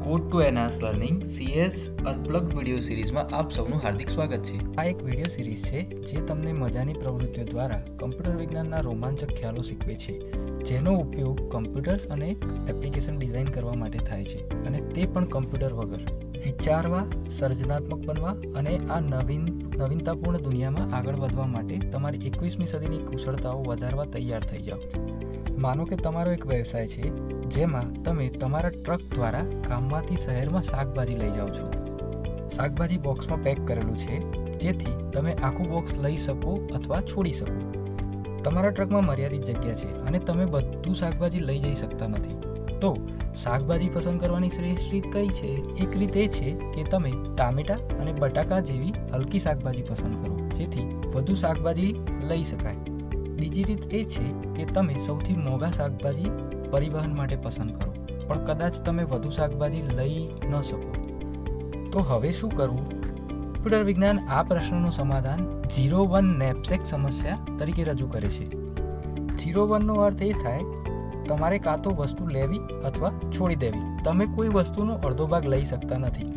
Code to enhance learning CS unplugged video સિરીઝમાં આપ સૌનું હાર્દિક સ્વાગત છે. આ એક વિડીયો સિરીઝ છે જે તમને મજાની પ્રવૃત્તિઓ દ્વારા કમ્પ્યુટર વિજ્ઞાનના રોમાંચક ખ્યાલો શીખવે છે, જેનો ઉપયોગ કમ્પ્યુટર્સ અને એપ્લિકેશન ડિઝાઇન કરવા માટે થાય છે, અને તે પણ કમ્પ્યુટર વગર. વિચારવા, સર્જનાત્મક બનવા અને આ નવીનતાપૂર્ણ દુનિયામાં આગળ વધવા માટે તમારી 21મી સદીની કુશળતાઓ વધારવા તૈયાર થઈ જાઓ. માનો કે તમારો એક વ્યવસાય છે જેમાં તમે તમારા ટ્રક દ્વારા ગામમાંથી શહેરમાં શાકભાજી લઈ જાઓ છો. શાકભાજી બોક્સમાં પેક કરેલું છે, જેથી તમે આખું બોક્સ લઈ શકો અથવા છોડી શકો. તમારા ટ્રકમાં મર્યાદિત જગ્યા છે અને તમે બધું શાકભાજી લઈ જઈ શકતા નથી. તો શાકભાજી પસંદ કરવાની શ્રેષ્ઠ રીત કઈ છે? એક રીત એ છે કે તમે ટામેટા અને બટાકા જેવી હલકી શાકભાજી પસંદ કરો, જેથી વધુ શાકભાજી લઈ શકાય. બીજી રીત એ છે કે તમે સૌથી મોંઘા શાકભાજી પરિવહન માટે પસંદ કરો, પણ કદાચ તમે વધુ શાકભાજી લઈ ન શકો. તો હવે શું કરવું? કમ્પ્યુટર વિજ્ઞાન આ પ્રશ્નનું સમાધાન 0-1 નેપસેક સમસ્યા તરીકે રજૂ કરે છે. 0-1નો અર્થ એ થાય તમારે કાં તો વસ્તુ લેવી અથવા છોડી દેવી. તમે કોઈ વસ્તુનો અડધો ભાગ લઈ શકતા નથી.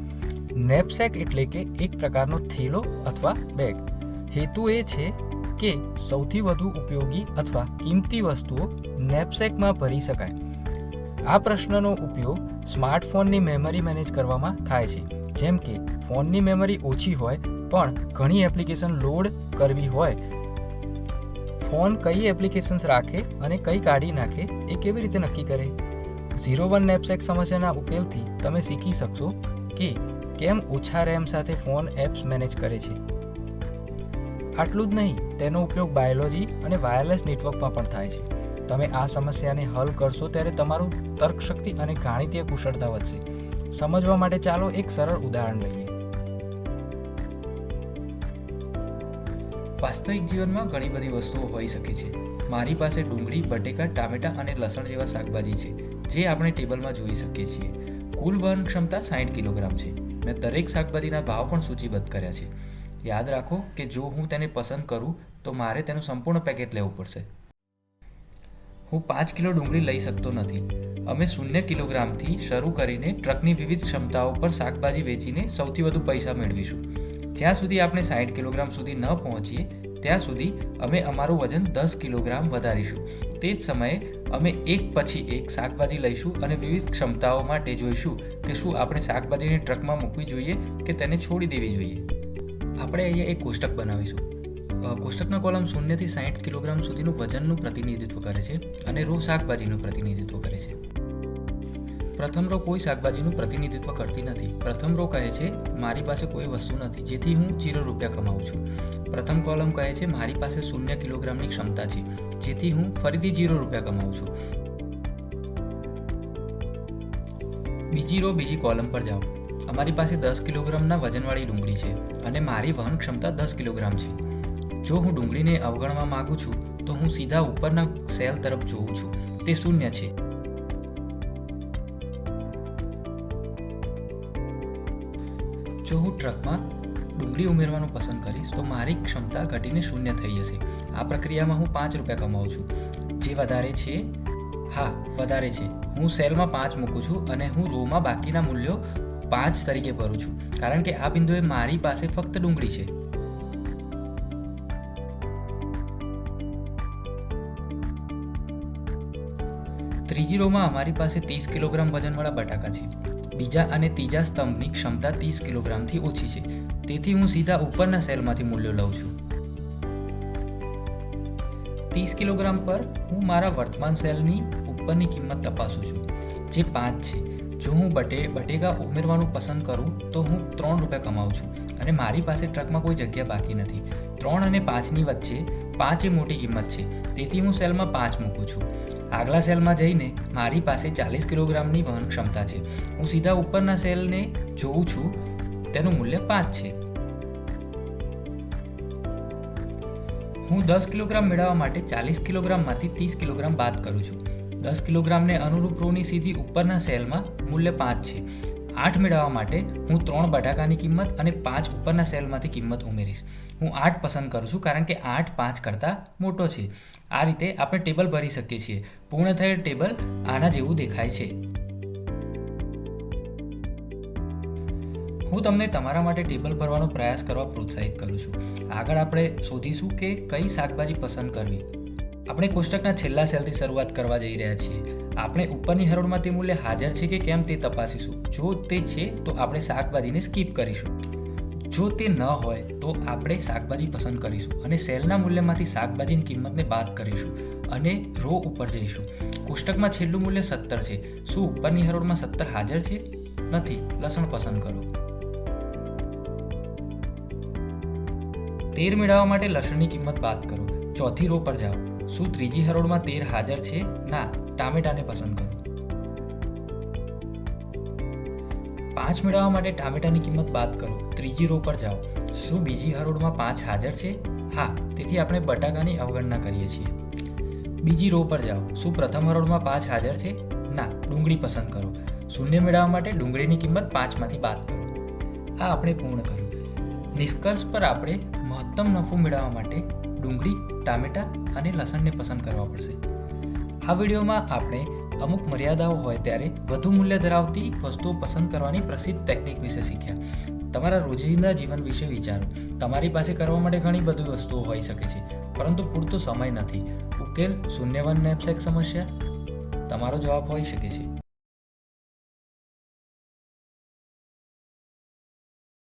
નેપસેક એટલે કે એક પ્રકારનો થેલો અથવા બેગ. હેતુ એ છે કે સૌથી વધુ ઉપયોગી અથવા કિંમતી વસ્તુઓ નેપસેકમાં ભરી શકાય. આ પ્રશ્નનો ઉપયોગ સ્માર્ટફોનની મેમરી મેનેજ કરવામાં થાય છે. જેમ કે ફોનની મેમરી ઓછી હોય પણ ઘણી એપ્લિકેશન લોડ કરવી હોય, ફોન કઈ એપ્લિકેશન્સ રાખે અને કઈ કાઢી નાખે એ કેવી રીતે નક્કી કરે? 0-1 નેપસેક સમસ્યાના ઉકેલથી તમે શીખી શકશો કે કેમ ઓછા રેમ સાથે ફોન એપ્સ મેનેજ કરે છે. આટલું જ નહીં, તેનો ઉપયોગ બાયોલોજી અને વાયરલેસ નેટવર્કમાં પણ થાય છે. તમે આ સમસ્યાને હલ કરશો ત્યારે તમારું તર્કશક્તિ અને ગાણિતીય કુશળતા વધશે. સમજવા માટે ચાલો એક સરળ ઉદાહરણ લઈએ. વાસ્તવિક જીવનમાં ઘણી બધી વસ્તુઓ હોઈ શકે છે. મારી પાસે ડુંગળી, બટેકા, ટામેટા અને લસણ જેવા શાકભાજી છે, જે આપણે ટેબલમાં જોઈ શકીએ છીએ. કુલ વહન ક્ષમતા 60 કિલોગ્રામ છે. મેં દરેક શાકભાજીના ભાવ પણ સૂચિબદ્ધ કર્યા છે. યાદ રાખો કે જો હું તેને પસંદ કરું તો મારે તેનું સંપૂર્ણ પેકેટ લેવું પડશે. હું 5 કિલો ડુંગળી લઈ શકતો નથી. અમે 0 કિલોગ્રામથી શરૂ કરીને ટ્રકની વિવિધ ક્ષમતાઓ પર શાકભાજી વેચીને સૌથી વધુ પૈસા મેળવીશું. જ્યાં સુધી આપણે 60 કિલોગ્રામ સુધી ન પહોંચીએ ત્યાં સુધી અમે અમારું વજન 10 કિલોગ્રામ વધારીશું. તે જ સમયે અમે એક પછી એક શાકભાજી લઈશું અને વિવિધ ક્ષમતાઓ માટે જોઈશું કે શું આપણે શાકભાજીને ટ્રકમાં મૂકવી જોઈએ કે તેને છોડી દેવી જોઈએ. આપણે અહીંયા એક કોષ્ટક બનાવીશું. કોષ્ટકના કોલમ 0 થી 60 કિલોગ્રામ સુધીનું વજનનું પ્રતિનિધિત્વ કરે છે અને રો શાકભાજીનું પ્રતિનિધિત્વ કરે છે. પ્રથમ રો કોઈ શાકભાજીનું પ્રતિનિધિત્વ કરતી નથી. પ્રથમ રો કહે છે મારી પાસે કોઈ વસ્તુ નથી, જેથી હું 0 રૂપિયા કમાઉં છું. પ્રથમ કોલમ કહે છે મારી પાસે 0 કિલોગ્રામની ક્ષમતા છે, જેથી હું ફરીથી 0 રૂપિયા કમાઉં છું. બીજી રો બીજી કોલમ પર જાઓ. અમારી પાસે 10 કિલોગ્રામના વજનવાળી ડુંગળી છે અને મારી વહન ક્ષમતા 10 કિલોગ્રામ છે. જો હું ડુંગળીને અવગણવા માંગુ છું તો હું સીધા ઉપરના સેલ તરફ જોઉં છું. તે 0 છે. જો હું ટ્રકમાં ડુંગળી ઉમેરવાનું પસંદ કરીશ તો મારી ક્ષમતા ઘટીને 0 થઈ જશે. આ પ્રક્રિયામાં હું 5 રૂપિયા કમાઉં છું. જે વધારે છે? હા, વધારે છે. હું સેલમાં 5 મૂકું છું અને હું રોમાં બાકીના મૂલ્યો 5 તરીકે ભરું છું, કારણ કે આ બિંદુએ મારી પાસે ફક્ત ડુંગળી છે. ત્રીજી રોમાં અમારી પાસે 30 કિલોગ્રામ વજનવાળા બટાકા છે. બીજા અને ત્રીજા સ્તંભની ક્ષમતા 30 કિલોગ્રામથી ઓછી છે, તેથી હું સીધા ઉપરના સેલમાંથી મૂલ્યો લઉં છું. 30 કિલોગ્રામ પર હું મારા વર્તમાન સેલની ઉપરની કિંમત તપાસું છું, જે 5 છે. જો હું બટેકા ઉમેરવાનું પસંદ કરું તો હું 3 રૂપિયા કમાઉં છું અને મારી પાસે ટ્રકમાં કોઈ જગ્યા બાકી નથી. 3 અને 5ની વચ્ચે 5 એ મોટી કિંમત છે, તેથી હું સેલમાં 5 મૂકું છું. આગલા સેલમાં જઈને મારી પાસે 40 કિલોગ્રામની વહન ક્ષમતા છે. હું સીધા ઉપરના સેલને જોઉં છું, તેનું મૂલ્ય 5 છે. હું 10 કિલોગ્રામ મેળવવા માટે 40 કિલોગ્રામમાંથી 30 કિલોગ્રામ બાદ કરું છું. 10 કિલોગ્રામને અનુરૂપ રોની સીધી ઉપરના સેલમાં મૂલ્ય 5 છે. 8 મેળવવા માટે હું 3 બટાકાની કિંમત અને 5 ઉપરના સેલમાંથી કિંમત ઉમેરીશ. હું 8 પસંદ કરું છું કારણ કે 8 5 કરતાં મોટો છે. આ રીતે આપણે ટેબલ ભરી શકીએ છીએ. પૂર્ણ થયેલ ટેબલ આના જેવું દેખાય છે. હું તમને તમારા માટે ટેબલ ભરવાનો પ્રયાસ કરવા પ્રોત્સાહિત કરું છું. આગળ આપણે શોધીશું કે કઈ શાકભાજી પસંદ કરવી. આપણે કોષ્ટકના છેલ્લા સેલથી શરૂઆત કરવા જઈ રહ્યા છીએ. આપણે ઉપરની હરોળમાં તે મૂલ્ય હાજર છે કે કેમ તે તપાસીશું. જો તે છે તો આપણે શાકભાજીને સ્કીપ કરીશું. જો તે ન હોય તો આપણે શાકભાજી પસંદ કરીશું અને સેલના મૂલ્યમાંથી શાકભાજીની કિંમતને બાદ કરીશું અને રો ઉપર જઈશું. કોષ્ટકમાં છેલ્લું મૂલ્ય 17 છે. શું ઉપરની હરોળમાં 17 હાજર છે? નથી. લસણ પસંદ કરો. 13 મેળવવા માટે લસણની કિંમત બાદ કરો. ચોથી રો પર જાઓ. શું ત્રીજી હરોળમાં 13 હાજર છે? ના. ટામેટાને પસંદ કરો. 5 મેળવવા માટે ટામેટાની કિંમત બાદ કરો. ત્રીજી રો પર જાઓ. શું બીજી હરોળમાં 5 હાજર છે? હા. તેથી આપણે બટાકાની અવગણના કરીએ છીએ. બીજી રો પર જાઓ. શું પ્રથમ હરોળમાં 5 હાજર છે? ના. ડુંગળી પસંદ કરો. શૂન્ય મેળવવા માટે ડુંગળીની કિંમત 5માંથી બાદ કરો. આ આપણે પૂર્ણ કર્યું. નિષ્કર્ષ પર આપણે મહત્તમ નફો મેળવવા માટે ડુંગળી, ટામેટા અને લસણને પસંદ કરવા પડશે. આ વિડીયોમાં આપણે અમુક મર્યાદાઓ હોય ત્યારે વધુ મૂલ્ય ધરાવતી વસ્તુઓ પસંદ કરવાની પ્રસિદ્ધ ટેકનિક વિશે શીખ્યા. તમારા રોજિંદા જીવન વિશે વિચારો. તમારી પાસે કરવા માટે ઘણી બધી વસ્તુઓ હોઈ શકે છે, પરંતુ પૂરતો સમય નથી. ઉકેલ શૂન્યવન નેપસેક સમસ્યા તમારો જવાબ હોઈ શકે છે.